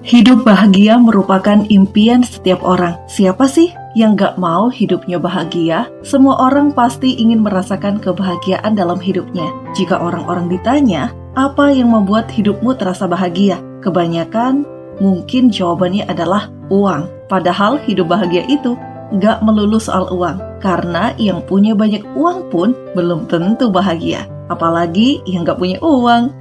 Hidup bahagia merupakan impian setiap orang. Siapa sih yang gak mau hidupnya bahagia? Semua orang pasti ingin merasakan kebahagiaan dalam hidupnya. Jika orang-orang ditanya, apa yang membuat hidupmu terasa bahagia? Kebanyakan mungkin jawabannya adalah uang. Padahal hidup bahagia itu gak melulu soal uang. Karena yang punya banyak uang pun belum tentu bahagia. Apalagi yang gak punya uang.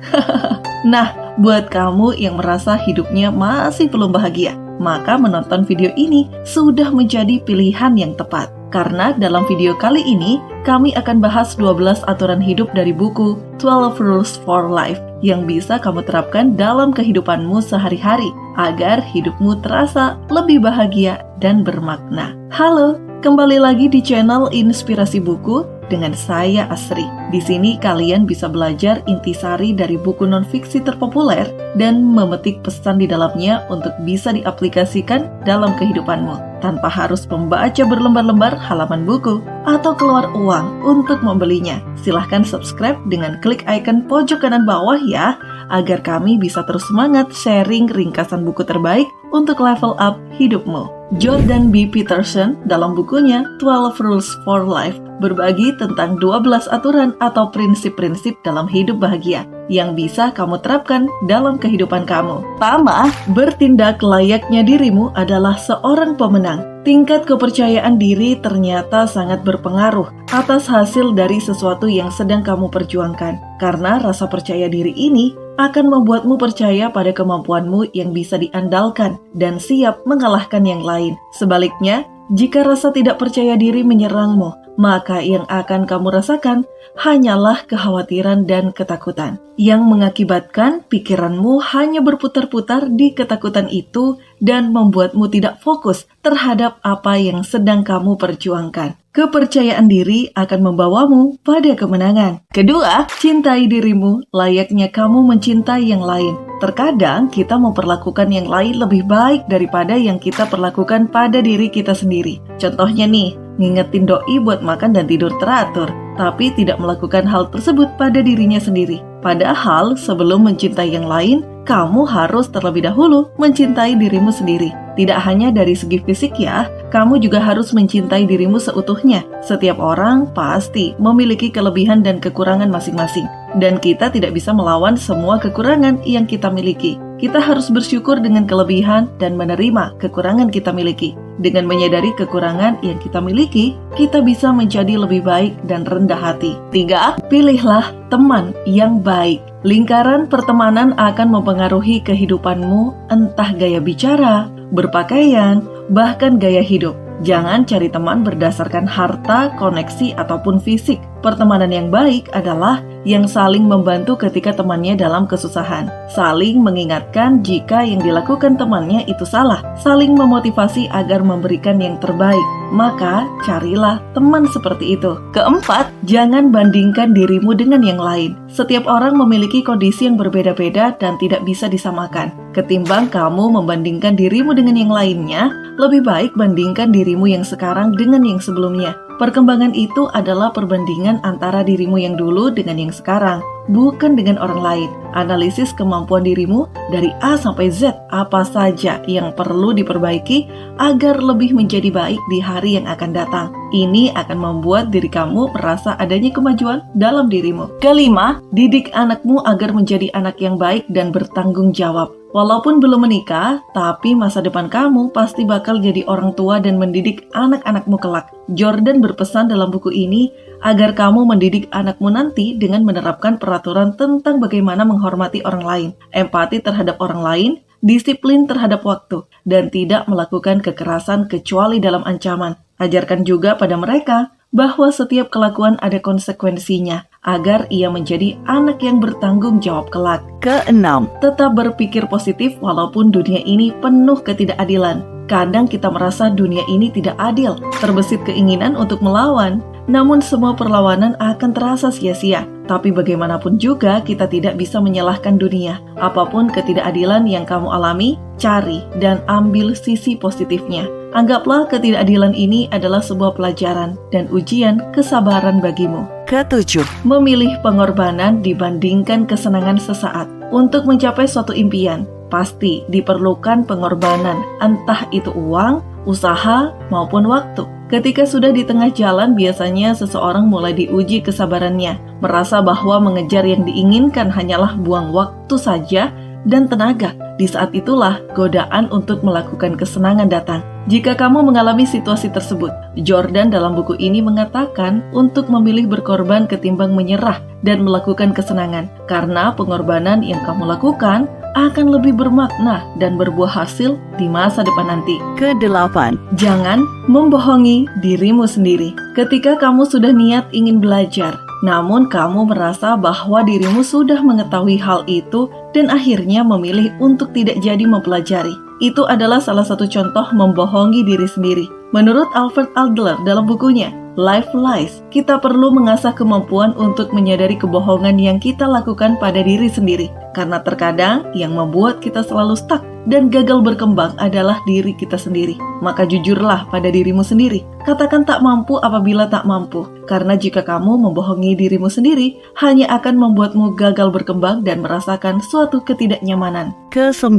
Nah, buat kamu yang merasa hidupnya masih belum bahagia, maka menonton video ini sudah menjadi pilihan yang tepat. Karena dalam video kali ini, kami akan bahas 12 aturan hidup dari buku 12 Rules for Life yang bisa kamu terapkan dalam kehidupanmu sehari-hari agar hidupmu terasa lebih bahagia dan bermakna. Halo, kembali lagi di channel Inspirasi Buku dengan saya Asri. Di sini kalian bisa belajar intisari dari buku non-fiksi terpopuler dan memetik pesan di dalamnya untuk bisa diaplikasikan dalam kehidupanmu tanpa harus membaca berlembar-lembar halaman buku atau keluar uang untuk membelinya. Silahkan subscribe dengan klik icon pojok kanan bawah ya, agar kami bisa terus semangat sharing ringkasan buku terbaik untuk level up hidupmu. Jordan B. Peterson dalam bukunya 12 Rules for Life berbagi tentang 12 aturan atau prinsip-prinsip dalam hidup bahagia yang bisa kamu terapkan dalam kehidupan kamu. Pertama, bertindak layaknya dirimu adalah seorang pemenang. Tingkat kepercayaan diri ternyata sangat berpengaruh atas hasil dari sesuatu yang sedang kamu perjuangkan. Karena rasa percaya diri ini akan membuatmu percaya pada kemampuanmu yang bisa diandalkan dan siap mengalahkan yang lain. Sebaliknya, jika rasa tidak percaya diri menyerangmu, maka yang akan kamu rasakan hanyalah kekhawatiran dan ketakutan yang mengakibatkan pikiranmu hanya berputar-putar di ketakutan itu dan membuatmu tidak fokus terhadap apa yang sedang kamu perjuangkan. Kepercayaan diri akan membawamu pada kemenangan. Kedua, cintai dirimu layaknya kamu mencintai yang lain. Terkadang kita memperlakukan yang lain lebih baik daripada yang kita perlakukan pada diri kita sendiri. Contohnya nih, ngingetin doi buat makan dan tidur teratur, tapi tidak melakukan hal tersebut pada dirinya sendiri. Padahal sebelum mencintai yang lain, kamu harus terlebih dahulu mencintai dirimu sendiri. Tidak hanya dari segi fisik ya, kamu juga harus mencintai dirimu seutuhnya. Setiap orang pasti memiliki kelebihan dan kekurangan masing-masing. Dan kita tidak bisa melawan semua kekurangan yang kita miliki. Kita harus bersyukur dengan kelebihan dan menerima kekurangan kita miliki. Dengan menyadari kekurangan yang kita miliki, kita bisa menjadi lebih baik dan rendah hati. 3. Pilihlah teman yang baik. Lingkaran pertemanan akan mempengaruhi kehidupanmu, entah gaya bicara, berpakaian, bahkan gaya hidup. Jangan cari teman berdasarkan harta, koneksi, ataupun fisik. Pertemanan yang baik adalah yang saling membantu ketika temannya dalam kesusahan, saling mengingatkan jika yang dilakukan temannya itu salah, saling memotivasi agar memberikan yang terbaik. Maka carilah teman seperti itu. Keempat, jangan bandingkan dirimu dengan yang lain. Setiap orang memiliki kondisi yang berbeda-beda dan tidak bisa disamakan. Ketimbang kamu membandingkan dirimu dengan yang lainnya, lebih baik bandingkan dirimu yang sekarang dengan yang sebelumnya. Perkembangan itu adalah perbandingan antara dirimu yang dulu dengan yang sekarang, bukan dengan orang lain. Analisis kemampuan dirimu dari A sampai Z, apa saja yang perlu diperbaiki agar lebih menjadi baik di hari yang akan datang. Ini akan membuat diri kamu merasa adanya kemajuan dalam dirimu. Kelima, didik anakmu agar menjadi anak yang baik dan bertanggung jawab. Walaupun belum menikah, tapi masa depan kamu pasti bakal jadi orang tua dan mendidik anak-anakmu kelak. Jordan berpesan dalam buku ini agar kamu mendidik anakmu nanti dengan menerapkan peraturan tentang bagaimana menghormati orang lain, empati terhadap orang lain, disiplin terhadap waktu, dan tidak melakukan kekerasan kecuali dalam ancaman. Ajarkan juga pada mereka bahwa setiap kelakuan ada konsekuensinya, agar ia menjadi anak yang bertanggung jawab kelak. Keenam, tetap berpikir positif walaupun dunia ini penuh ketidakadilan. Kadang kita merasa dunia ini tidak adil, terbesit keinginan untuk melawan, namun semua perlawanan akan terasa sia-sia. Tapi bagaimanapun juga kita tidak bisa menyalahkan dunia. Apapun ketidakadilan yang kamu alami, cari dan ambil sisi positifnya. Anggaplah ketidakadilan ini adalah sebuah pelajaran dan ujian kesabaran bagimu. Ketujuh, memilih pengorbanan dibandingkan kesenangan sesaat. Untuk mencapai suatu impian, pasti diperlukan pengorbanan, entah itu uang, usaha, maupun waktu. Ketika sudah di tengah jalan, biasanya seseorang mulai diuji kesabarannya, merasa bahwa mengejar yang diinginkan hanyalah buang waktu saja dan tenaga. Di saat itulah godaan untuk melakukan kesenangan datang. Jika kamu mengalami situasi tersebut, Jordan dalam buku ini mengatakan untuk memilih berkorban ketimbang menyerah dan melakukan kesenangan, karena pengorbanan yang kamu lakukan akan lebih bermakna dan berbuah hasil di masa depan nanti. Ke-8. Jangan membohongi dirimu sendiri. Ketika kamu sudah niat ingin belajar, namun kamu merasa bahwa dirimu sudah mengetahui hal itu dan akhirnya memilih untuk tidak jadi mempelajari. Itu adalah salah satu contoh membohongi diri sendiri. Menurut Alfred Adler dalam bukunya Life Lies, kita perlu mengasah kemampuan untuk menyadari kebohongan yang kita lakukan pada diri sendiri. Karena terkadang yang membuat kita selalu stuck dan gagal berkembang adalah diri kita sendiri. Maka jujurlah pada dirimu sendiri. Katakan tak mampu apabila tak mampu. Karena jika kamu membohongi dirimu sendiri, hanya akan membuatmu gagal berkembang dan merasakan suatu ketidaknyamanan. Ke-9.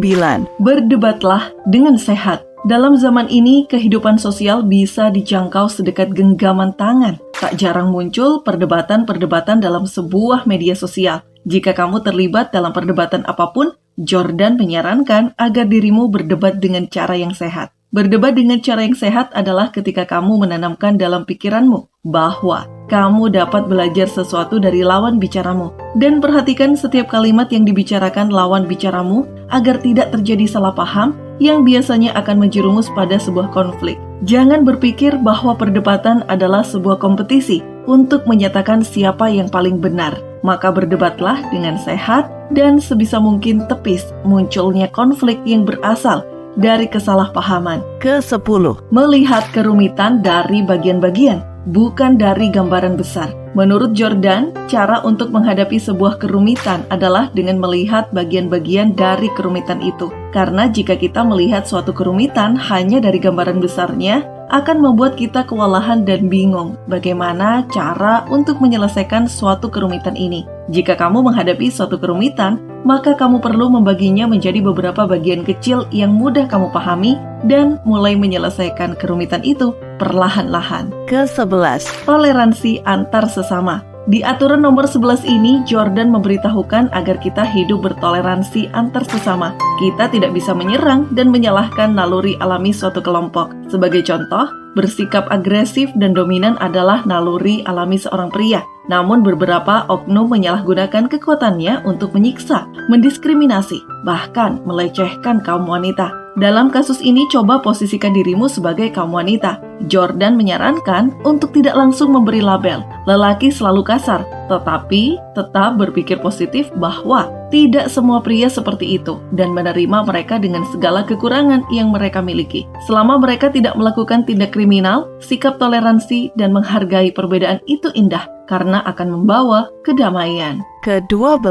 Berdebatlah dengan sehat. Dalam zaman ini, kehidupan sosial bisa dijangkau sedekat genggaman tangan. Tak jarang muncul perdebatan-perdebatan dalam sebuah media sosial. Jika kamu terlibat dalam perdebatan apapun, Jordan menyarankan agar dirimu berdebat dengan cara yang sehat. Berdebat dengan cara yang sehat adalah ketika kamu menanamkan dalam pikiranmu bahwa kamu dapat belajar sesuatu dari lawan bicaramu. Dan perhatikan setiap kalimat yang dibicarakan lawan bicaramu agar tidak terjadi salah paham yang biasanya akan menjerumus pada sebuah konflik. Jangan berpikir bahwa perdebatan adalah sebuah kompetisi untuk menyatakan siapa yang paling benar. Maka berdebatlah dengan sehat dan sebisa mungkin tepis munculnya konflik yang berasal dari kesalahpahaman. Ke-10. Melihat kerumitan dari bagian-bagian, bukan dari gambaran besar. Menurut Jordan, cara untuk menghadapi sebuah kerumitan adalah dengan melihat bagian-bagian dari kerumitan itu. Karena jika kita melihat suatu kerumitan hanya dari gambaran besarnya, akan membuat kita kewalahan dan bingung bagaimana cara untuk menyelesaikan suatu kerumitan ini. Jika kamu menghadapi suatu kerumitan, maka kamu perlu membaginya menjadi beberapa bagian kecil yang mudah kamu pahami dan mulai menyelesaikan kerumitan itu perlahan-lahan. Ke-11. Toleransi antar sesama. Di aturan nomor 11 ini, Jordan memberitahukan agar kita hidup bertoleransi antar sesama. Kita tidak bisa menyerang dan menyalahkan naluri alami suatu kelompok. Sebagai contoh, bersikap agresif dan dominan adalah naluri alami seorang pria. Namun beberapa oknum menyalahgunakan kekuatannya untuk menyiksa, mendiskriminasi, bahkan melecehkan kaum wanita. Dalam kasus ini, coba posisikan dirimu sebagai kaum wanita. Jordan menyarankan untuk tidak langsung memberi label, lelaki selalu kasar, tetapi tetap berpikir positif bahwa tidak semua pria seperti itu dan menerima mereka dengan segala kekurangan yang mereka miliki. Selama mereka tidak melakukan tindak kriminal, sikap toleransi dan menghargai perbedaan itu indah karena akan membawa kedamaian. Ke-12.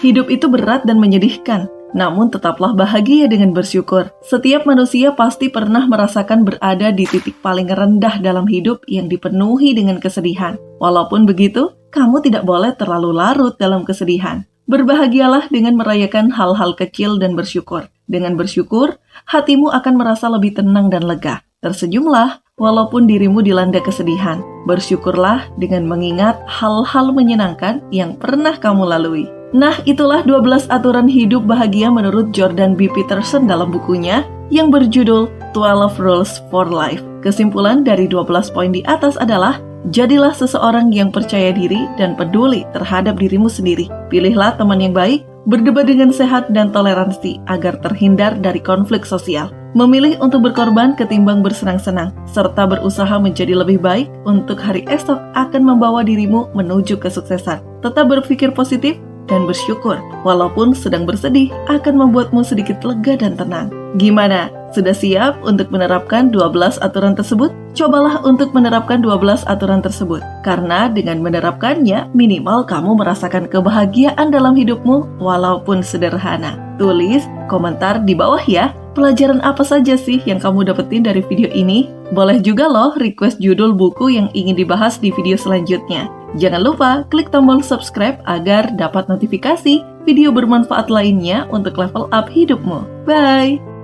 Hidup itu berat dan menyedihkan. Namun tetaplah bahagia dengan bersyukur. Setiap manusia pasti pernah merasakan berada di titik paling rendah dalam hidup yang dipenuhi dengan kesedihan. Walaupun begitu, kamu tidak boleh terlalu larut dalam kesedihan. Berbahagialah dengan merayakan hal-hal kecil dan bersyukur. Dengan bersyukur, hatimu akan merasa lebih tenang dan lega. Tersenyumlah walaupun dirimu dilanda kesedihan. Bersyukurlah dengan mengingat hal-hal menyenangkan yang pernah kamu lalui. Nah, itulah 12 aturan hidup bahagia menurut Jordan B. Peterson dalam bukunya yang berjudul 12 Rules for Life. Kesimpulan dari 12 poin di atas adalah, jadilah seseorang yang percaya diri dan peduli terhadap dirimu sendiri. Pilihlah teman yang baik, berdebat dengan sehat dan toleransi agar terhindar dari konflik sosial. Memilih untuk berkorban ketimbang bersenang-senang, serta berusaha menjadi lebih baik untuk hari esok akan membawa dirimu menuju kesuksesan. Tetap berpikir positif dan bersyukur, walaupun sedang bersedih akan membuatmu sedikit lega dan tenang. Gimana? Sudah siap untuk menerapkan 12 aturan tersebut? Cobalah untuk menerapkan 12 aturan tersebut, karena dengan menerapkannya, minimal kamu merasakan kebahagiaan dalam hidupmu walaupun sederhana. Tulis komentar di bawah ya, pelajaran apa saja sih yang kamu dapetin dari video ini? Boleh juga loh request judul buku yang ingin dibahas di video selanjutnya. Jangan lupa klik tombol subscribe agar dapat notifikasi video bermanfaat lainnya untuk level up hidupmu. Bye!